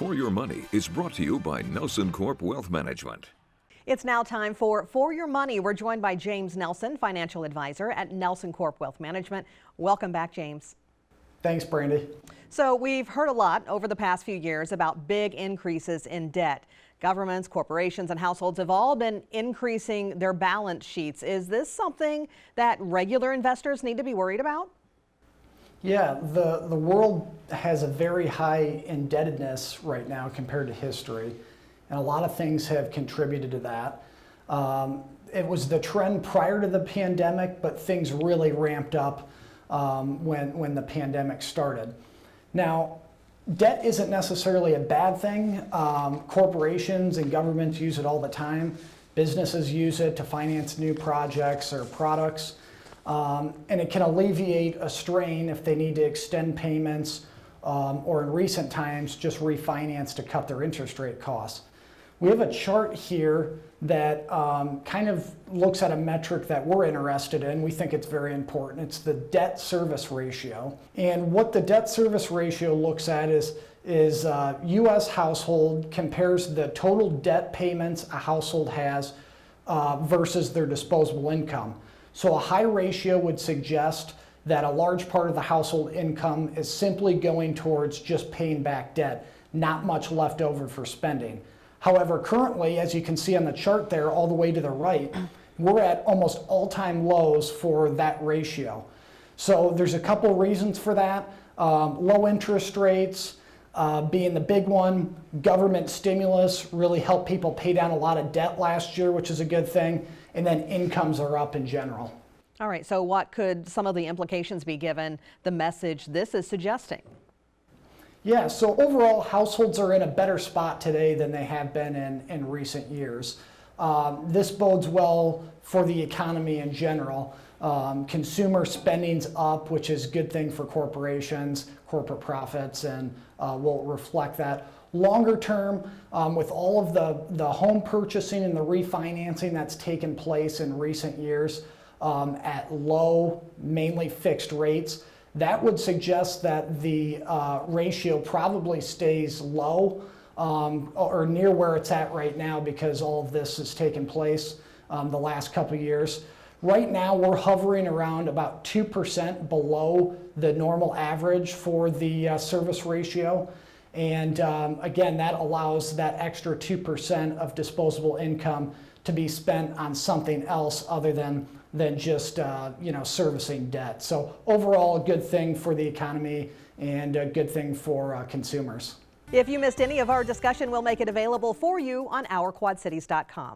For Your Money is brought to you by NelsonCorp Wealth Management. It's now time for Your Money. We're joined by James Nelson, financial advisor at NelsonCorp Wealth Management. Welcome back, James. Thanks, Brandy. So we've heard a lot over the past few years about big increases in debt. Governments, corporations, and households have all been increasing their balance sheets. Is this something that regular investors need to be worried about? Yeah, the world has a very high indebtedness right now compared to history, and a lot of things have contributed to that. It was the trend prior to the pandemic, but things really ramped up when the pandemic started. Now, debt isn't necessarily a bad thing. Corporations and governments use it all the time. Businesses use it to finance new projects or products. And it can alleviate a strain if they need to extend payments or in recent times just refinance to cut their interest rate costs. We have a chart here that kind of looks at a metric that we're interested in. We think it's very important. It's the debt service ratio. And what the debt service ratio looks at is U.S. household compares the total debt payments a household has versus their disposable income. So a high ratio would suggest that a large part of the household income is simply going towards just paying back debt, not much left over for spending. However, currently, as you can see on the chart there, all the way to the right, we're at almost all-time lows for that ratio. So there's a couple reasons for that. Low interest rates being the big one. Government stimulus really helped people pay down a lot of debt last year, which is a good thing. And then incomes are up in general. All right, so what could some of the implications be given the message this is suggesting? Yeah, so overall, households are in a better spot today than they have been in recent years. This bodes well for the economy in general. Consumer spending's up, which is a good thing for corporations, corporate profits, and will reflect that. Longer term, with all of the home purchasing and the refinancing that's taken place in recent years at low, mainly fixed rates, that would suggest that the ratio probably stays low or near where it's at right now because all of this has taken place the last couple of years. Right now, we're hovering around about 2% below the normal average for the service ratio. And again, that allows that extra 2% of disposable income to be spent on something else other than just servicing debt. So overall, a good thing for the economy and a good thing for consumers. If you missed any of our discussion, we'll make it available for you on OurQuadCities.com.